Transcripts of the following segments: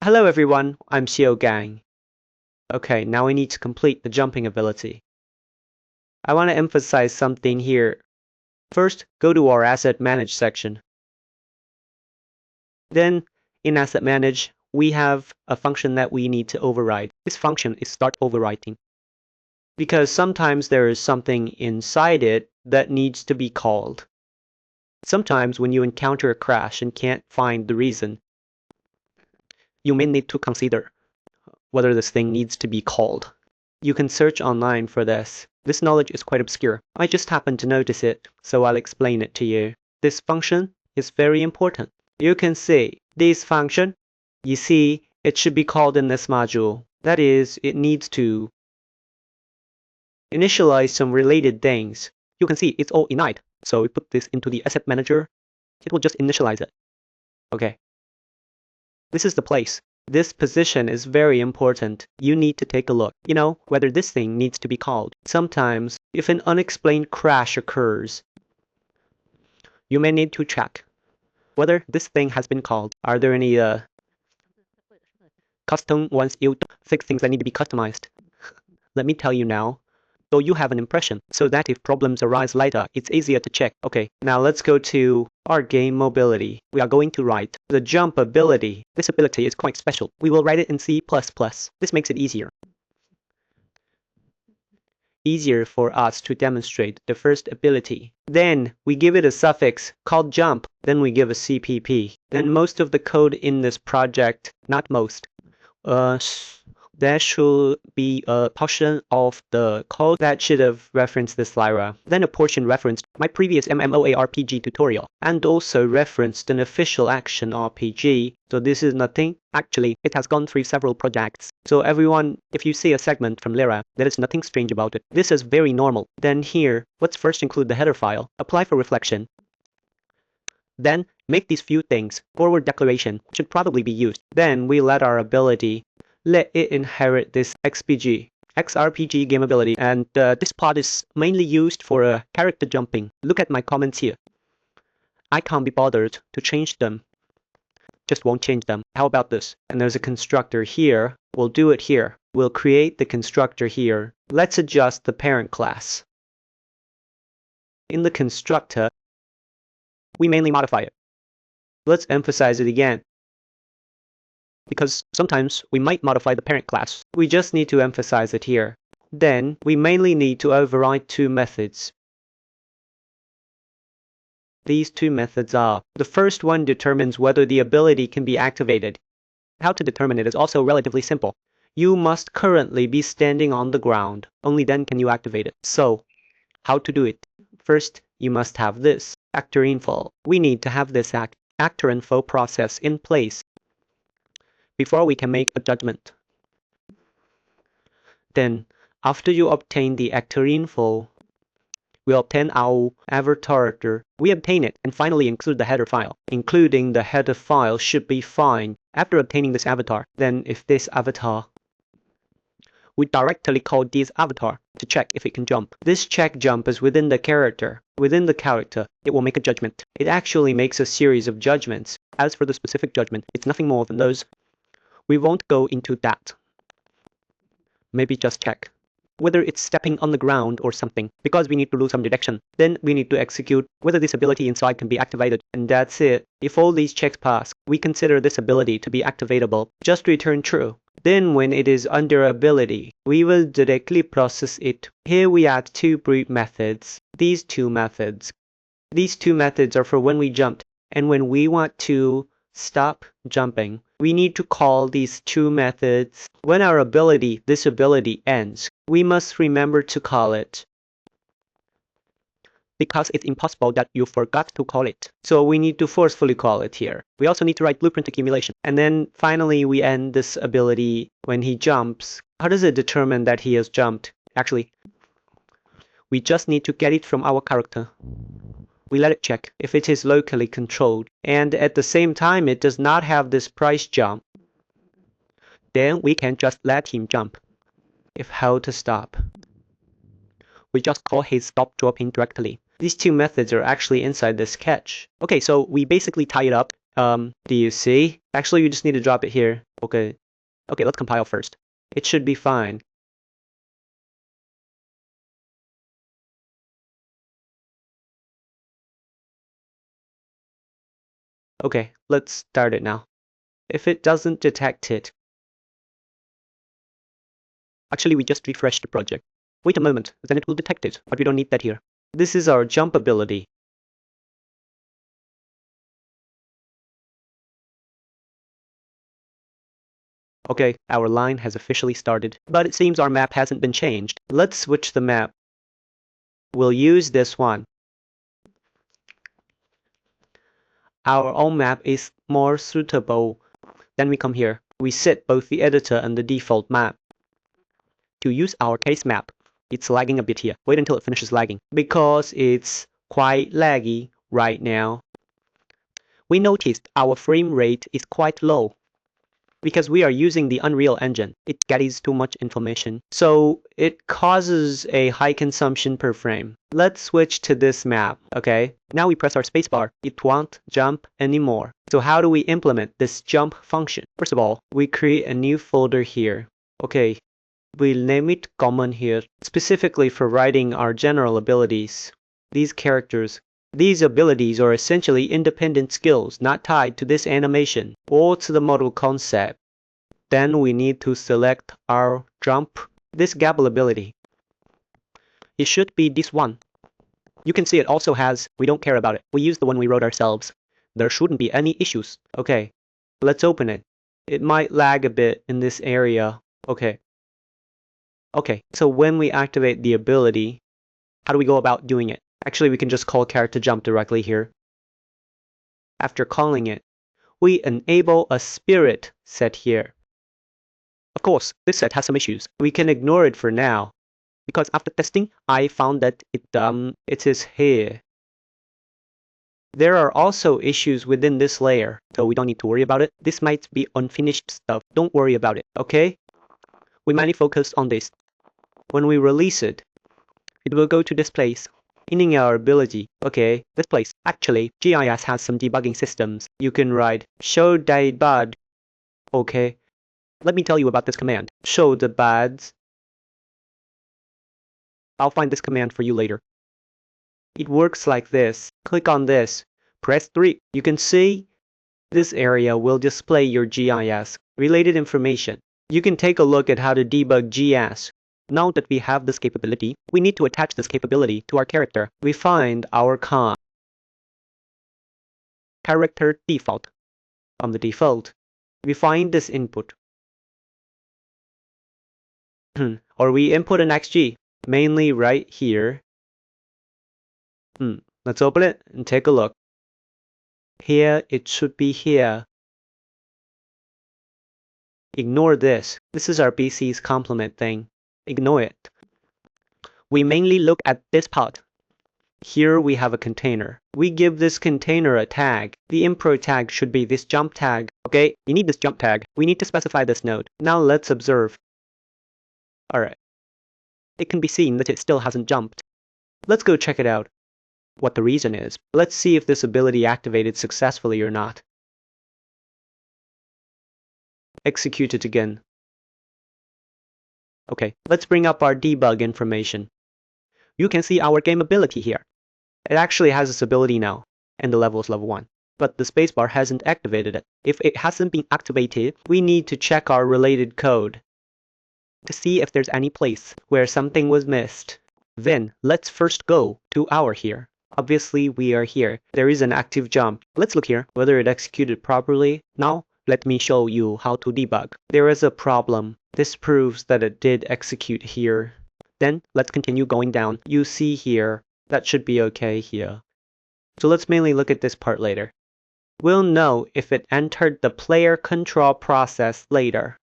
Hello everyone, I'm Gang. Okay, now we need to complete the jumping ability. I want to emphasize something here. First, go to our AssetManager section. Then, in AssetManager, we have a function that we need to override. This function is start overwriting. Because sometimes there is something inside it that needs to be called. Sometimes when you encounter a crash and can't find the reason, you may need to consider whether this thing needs to be called. You can search online for this. This knowledge is quite obscure. I just happened to notice it, so I'll explain it to you. This function is very important. You can see this function. You see, it should be called in this module. That is, it needs to initialize some related things. You can see it's all init. So we put this into the AssetManager. It will just initialize it. Okay. This is the place. This position is very important. You need to take a look, whether this thing needs to be called. Sometimes, if an unexplained crash occurs, you may need to check whether this thing has been called. Are there any custom ones you fix things that need to be customized? Let me tell you now, so you have an impression, so that if problems arise later, it's easier to check. Okay, now let's go to our game mobility. We are going to write the jump ability. This ability is quite special. We will write it in C++. This makes it easier. Easier for us to demonstrate the first ability. Then we give it a suffix called jump. Then we give a CPP. Then most of the code in this project, not most, there should be a portion of the code that should have referenced this Lyra. Then a portion referenced my previous MMORPG tutorial and also referenced an official action RPG. So this is nothing. Actually, it has gone through several projects. So everyone, if you see a segment from Lyra, there is nothing strange about it. This is very normal. Then here, let's first include the header file. Apply for reflection. Then make these few things. Forward declaration should probably be used. Then we let our ability let it inherit this XRPG game ability, and this part is mainly used for character jumping. Look at my comments here. I can't be bothered to change them. Just won't change them. How about this? And there's a constructor here. We'll do it here. We'll create the constructor here. Let's adjust the parent class. In the constructor, we mainly modify it. Let's emphasize it again, because sometimes we might modify the parent class. We just need to emphasize it here. Then we mainly need to override two methods. These two methods are, the first one determines whether the ability can be activated. How to determine it is also relatively simple. You must currently be standing on the ground. Only then can you activate it. So, how to do it? First, you must have this actor info. We need to have this actor info process in place before we can make a judgment. Then, after you obtain the actor info, we obtain our avatar. We obtain it and finally include the header file. Including the header file should be fine. After obtaining this avatar, then if this avatar, we directly call this avatar to check if it can jump. This check jump is within the character. Within the character, it will make a judgment. It actually makes a series of judgments. As for the specific judgment, it's nothing more than those. We won't go into that. Maybe just check whether it's stepping on the ground or something, because we need to do some detection. Then we need to execute whether this ability inside can be activated, and that's it. If all these checks pass, we consider this ability to be activatable. Just return true. Then when it is under ability, we will directly process it. Here we add two brief methods. These two methods are for when we jumped, and when we want to stop jumping, we need to call these two methods. When our this ability ends, we must remember to call it, because it's impossible that you forgot to call it. So we need to forcefully call it here. We also need to write blueprint accumulation. And then finally we end this ability when he jumps. How does it determine that he has jumped? Actually, we just need to get it from our character. We let it check if it is locally controlled, and at the same time it does not have this price jump. Then we can just let him jump. If held to stop, we just call his stop dropping directly. These two methods are actually inside the sketch. Okay, so we basically tie it up. Do you see? Actually, you just need to drop it here. Okay. Okay, let's compile first. It should be fine. Okay, let's start it now. If it doesn't detect it, actually we just refreshed the project. Wait a moment, then it will detect it, but we don't need that here. This is our jump ability. Okay, our line has officially started, but it seems our map hasn't been changed. Let's switch the map. We'll use this one. Our own map is more suitable. Then we come here. We set both the editor and the default map. To use our case map, it's lagging a bit here. Wait until it finishes lagging, because it's quite laggy right now. We noticed our frame rate is quite low because we are using the Unreal Engine. It carries too much information, so it causes a high consumption per frame. Let's switch to this map, okay? Now we press our spacebar. It won't jump anymore. So how do we implement this jump function? First of all, we create a new folder here. Okay, we'll name it common here, specifically for writing our general abilities. These abilities are essentially independent skills not tied to this animation or to the model concept. Then we need to select our jump, this gap ability. It should be this one. You can see it also has, we don't care about it. We use the one we wrote ourselves. There shouldn't be any issues. Okay, let's open it. It might lag a bit in this area. Okay, so when we activate the ability, how do we go about doing it? Actually, we can just call character jump directly here. After calling it, we enable a spirit set here. Of course, this set has some issues. We can ignore it for now, because after testing, I found that it is here. There are also issues within this layer, so we don't need to worry about it. This might be unfinished stuff. Don't worry about it, okay? We mainly focus on this. When we release it, it will go to this place. In our ability, okay, this place. Actually, GIS has some debugging systems. You can write show debug. Okay, let me tell you about this command. Show the buds. I'll find this command for you later. It works like this. Click on this. Press 3. You can see this area will display your GIS related information. You can take a look at how to debug GIS. Now that we have this capability, we need to attach this capability to our character. We find our character default. On the default, we find this input. Or we input an XG, mainly right here. Let's open it and take a look. Here, it should be here. Ignore this. This is our PC's complement thing. Ignore it. We mainly look at this part. Here we have a container. We give this container a tag. The import tag should be this jump tag. Okay, you need this jump tag. We need to specify this node. Now let's observe. Alright. It can be seen that it still hasn't jumped. Let's go check it out. What the reason is. Let's see if this ability activated successfully or not. Execute it again. Okay, let's bring up our debug information. You can see our game ability here. It actually has this ability now, and the level is level 1. But the spacebar hasn't activated it. If it hasn't been activated, we need to check our related code to see if there's any place where something was missed. Then, let's first go to our here. Obviously, we are here. There is an active jump. Let's look here, whether it executed properly. Now, let me show you how to debug. There is a problem. This proves that it did execute here. Then, let's continue going down. You see here, that should be okay here. So let's mainly look at this part later. We'll know if it entered the player control process later.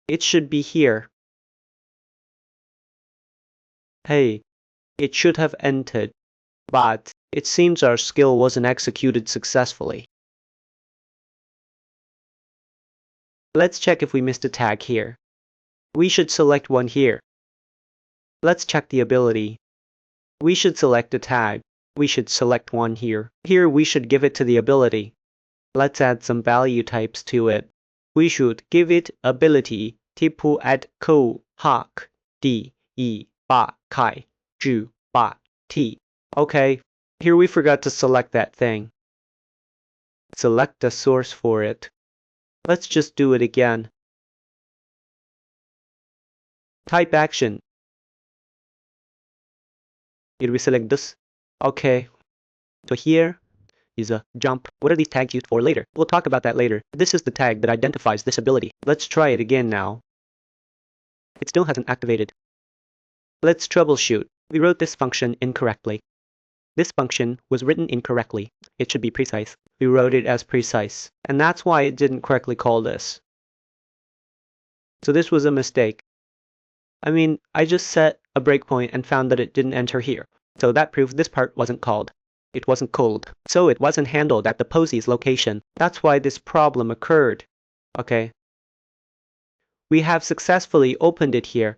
It should be here. Hey, it should have entered, but it seems our skill wasn't executed successfully. Let's check if we missed a tag here. We should select one here. Let's check the ability. We should select a tag. We should select one here. Here we should give it to the ability. let's add some value types to it. We should give it ability ที่ผู้ add code hawk d e 8 kai 2 8 t. Okay, here we forgot to select that thing. Select the source for it. Let's just do it again. Type action. Did we select this? Okay. So here is a jump. What are these tags used for later? We'll talk about that later. This is the tag that identifies this ability. Let's try it again now. It still hasn't activated. Let's troubleshoot. We wrote this function incorrectly. This function was written incorrectly. It should be precise. We wrote it as precise, and that's why it didn't correctly call this. So this was a mistake. I mean, I just set a breakpoint and found that it didn't enter here. So that proves this part wasn't called. It wasn't called. So it wasn't handled at the POSI's location. That's why this problem occurred. Okay. We have successfully opened it here.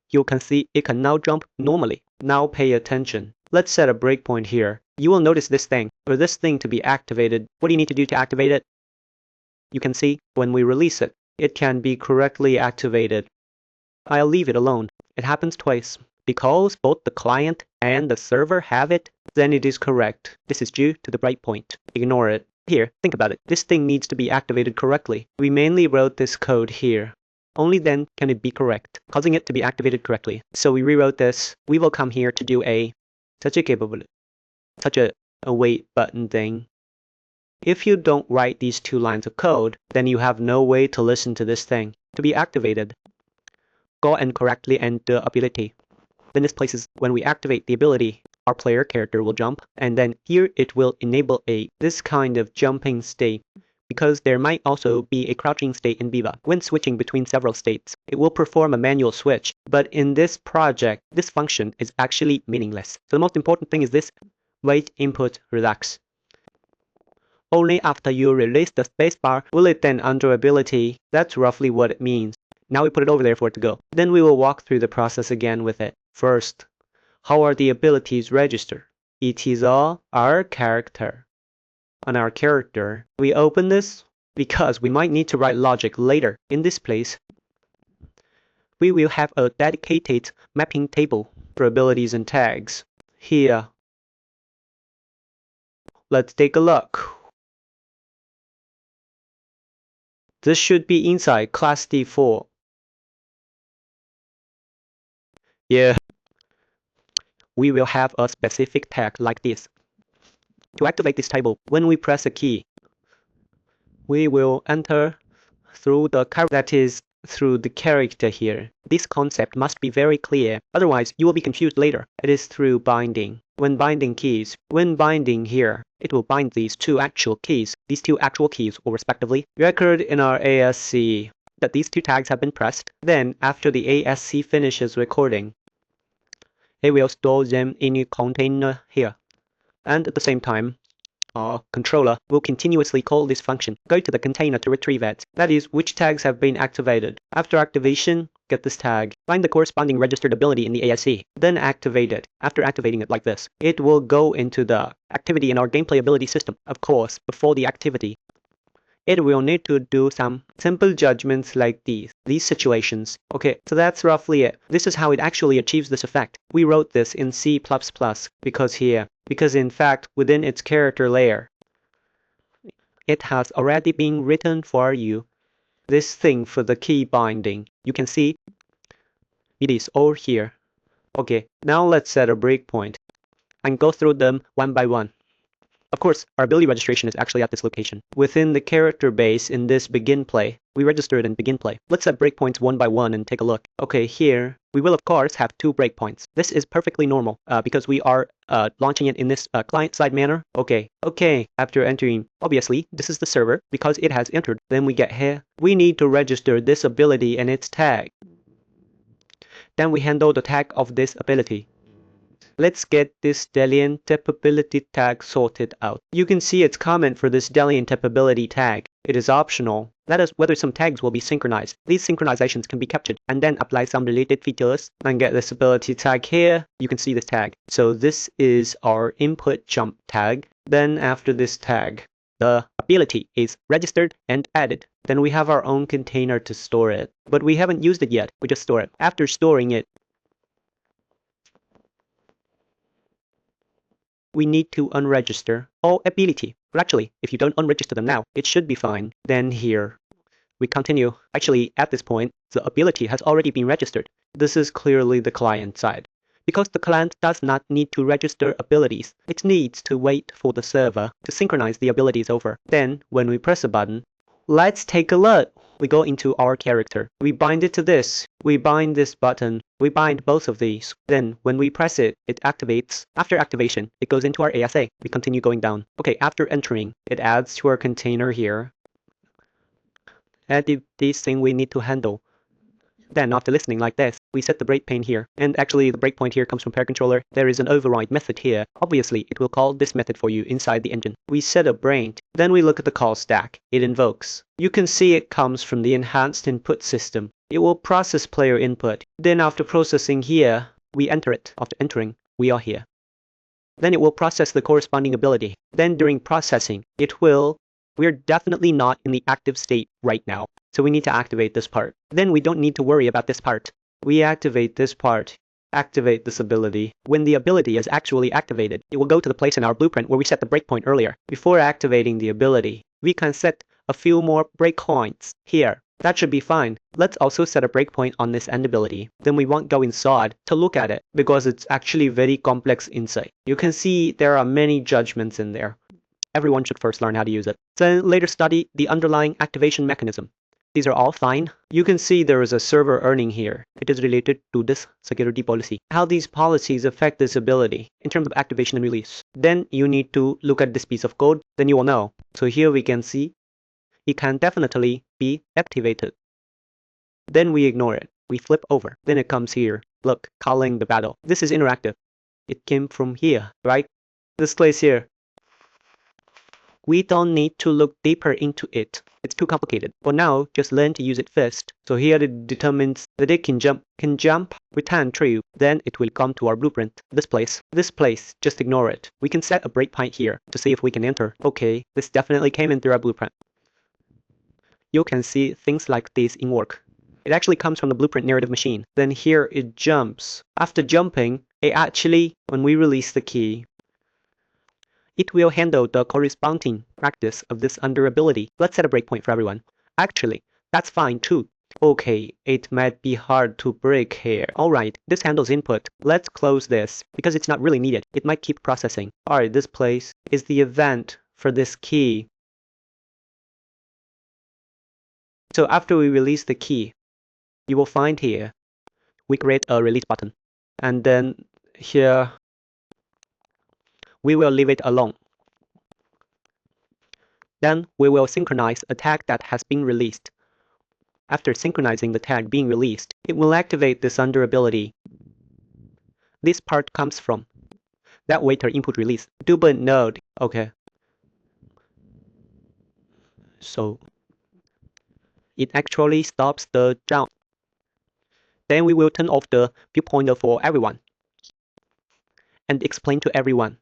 You can see it can now jump normally. Now pay attention. Let's set a breakpoint here. You will notice this thing, or this thing to be activated. What do you need to do to activate it? You can see when we release it, it can be correctly activated. I'll leave it alone. It happens twice. Because both the client and the server have it, then it is correct. This is due to the breakpoint. Ignore it. Here, think about it. This thing needs to be activated correctly. We mainly wrote this code here. Only then can it be correct, causing it to be activated correctly. So we rewrote this. We will come here to do such a wait button thing. If you don't write these 2 lines of code, then you have no way to listen to this thing to be activated. Go and correctly enter ability. Then this places when we activate the ability, our player character will jump, and then here it will enable this kind of jumping state, because there might also be a crouching state in Viva. When switching between several states, it will perform a manual switch, but in this project, this function is actually meaningless. So the most important thing is this wait input relax. Only after you release the spacebar will it then enter ability. That's roughly what it means. Now we put it over there for it to go. Then we will walk through the process again with it. First, how are the abilities registered? It is all our character. On our character, we open this because we might need to write logic later. In this place, we will have a dedicated mapping table for abilities and tags. Here, let's take a look. This should be inside class D4. Yeah. We will have a specific tag like this. To activate this table, when we press a key, we will enter through the character here. This concept must be very clear, otherwise you will be confused later. It is through binding. When binding here, it will bind these 2 actual keys. These 2 actual keys will respectively record in our ASC that these 2 tags have been pressed. Then, after the ASC finishes recording, it will store them in a container here. And at the same time, our controller will continuously call this function. Go to the container to retrieve it. That is, which tags have been activated. After activation, get this tag. Find the corresponding registered ability in the ASC. Then activate it. After activating it like this, it will go into the activity in our GameplayAbility system. Of course, before the activity, it will need to do some simple judgments like these situations. Okay, so that's roughly it. This is how it actually achieves this effect. We wrote this in C++ because in fact, within its character layer, it has already been written for you. This thing for the key binding. You can see it is all here. Okay, now let's set a breakpoint and go through them one by one. Of course, our ability registration is actually at this location. Within the character base in this begin play, we register it in begin play. Let's set breakpoints one by one and take a look. Okay, here, we will of course have 2 breakpoints. This is perfectly normal because we are launching it in this client-side manner. Okay, after entering, obviously, this is the server because it has entered. Then we get here. We need to register this ability and its tag. Then we handle the tag of this ability. Let's get this Delian typability tag sorted out. You can see its comment for this Delian typability tag. It is optional. That is whether some tags will be synchronized. These synchronizations can be captured and then apply some related features and get this ability tag here. You can see this tag. So this is our input jump tag. Then after this tag, the ability is registered and added. Then we have our own container to store it. But we haven't used it yet. We just store it. After storing it, we need to unregister all ability. But actually, if you don't unregister them now, it should be fine. Then here, we continue. Actually, at this point, the ability has already been registered. This is clearly the client side. Because the client does not need to register abilities, it needs to wait for the server to synchronize the abilities over. Then, when we press a button, let's take a look. We go into our character. We bind it to this. We bind this button. We bind both of these. Then, when we press it, it activates. After activation, it goes into our ASA. We continue going down. Okay, after entering, it adds to our container here. And this thing we need to handle. Then, after listening like this, we set the breakpoint here. And actually, the breakpoint here comes from pair controller. There is an override method here. Obviously, it will call this method for you inside the engine. We set a break. Then we look at the call stack. It invokes. You can see it comes from the enhanced input system. It will process player input. Then after processing here, we enter it. After entering, we are here. Then it will process the corresponding ability. Then during processing, we're definitely not in the active state right now. So we need to activate this part. Then we don't need to worry about this part. We activate this part. Activate this ability. When the ability is actually activated, it will go to the place in our blueprint where we set the breakpoint earlier. Before activating the ability, we can set a few more breakpoints here. That should be fine. Let's also set a breakpoint on this end ability. Then we won't go inside to look at it because it's actually very complex inside. You can see there are many judgments in there. Everyone should first learn how to use it. Then later study the underlying activation mechanism. These are all fine. You can see there is a server earning here. It is related to this security policy. How these policies affect this ability in terms of activation and release. Then you need to look at this piece of code. Then you will know. So here we can see it can definitely be activated. Then we ignore it. We flip over. Then it comes here. Look, calling the battle. This is interactive. It came from here, right? This place here. We don't need to look deeper into it. It's too complicated. For now, just learn to use it first. So here it determines that it can jump, return true. Then it will come to our blueprint. This place, just ignore it. We can set a breakpoint here to see if we can enter. Okay, this definitely came into our blueprint. You can see things like this in work. It actually comes from the blueprint narrative machine. Then here it jumps. After jumping, when we release the key, it will handle the corresponding practice of this under ability. Let's set a breakpoint for everyone. Actually, that's fine too. Okay, it might be hard to break here. Alright, this handles input. Let's close this because it's not really needed. It might keep processing. Alright, this place is the event for this key. So after we release the key, you will find here, we create a release button. And then here, we will leave it alone. Then we will synchronize a tag that has been released. After synchronizing the tag being released, it will activate this under ability. This part comes from that waiter input release. Double node. Okay. So it actually stops the jump. Then we will turn off the viewpointer for everyone and explain to everyone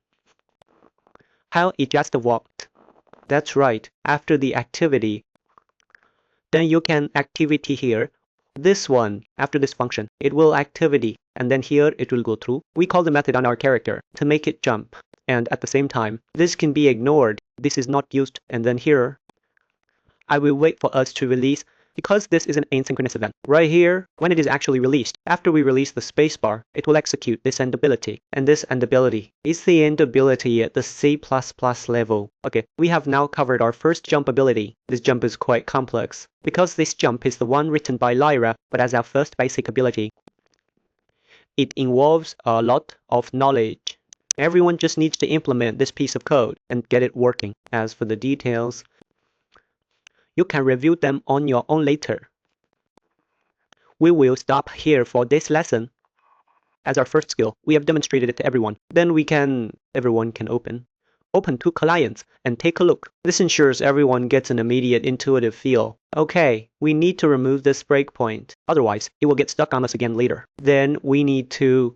how it just worked. That's right. After the activity, then you can activity here. This one, after this function, it will activity, and then here it will go through. We call the method on our character to make it jump. And at the same time, this can be ignored. This is not used. And then here, I will wait for us to release because this is an asynchronous event. Right here, when it is actually released, after we release the spacebar, it will execute this end ability. And this end ability is the end ability at the C++ level. Okay, we have now covered our first jump ability. This jump is quite complex because this jump is the one written by Lyra, but as our first basic ability, it involves a lot of knowledge. Everyone just needs to implement this piece of code and get it working. As for the details, you can review them on your own later. We will stop here for this lesson. As our first skill, we have demonstrated it to everyone. Then everyone can open to clients and take a look. This ensures everyone gets an immediate intuitive feel. Okay, we need to remove this breakpoint. Otherwise, it will get stuck on us again later. Then we need to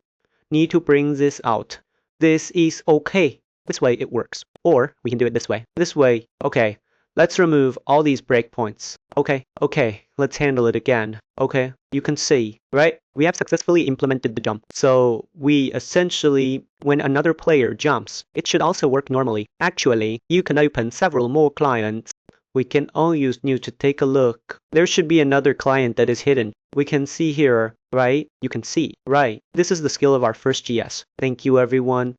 bring this out. This is okay. This way it works. Or we can do it this way. This way, okay. Let's remove all these breakpoints. Okay, let's handle it again. Okay, you can see, right? We have successfully implemented the jump. So we essentially, when another player jumps, it should also work normally. Actually, you can open several more clients. We can all use new to take a look. There should be another client that is hidden. We can see here, right? You can see, right? This is the skill of our first GS. Thank you, everyone.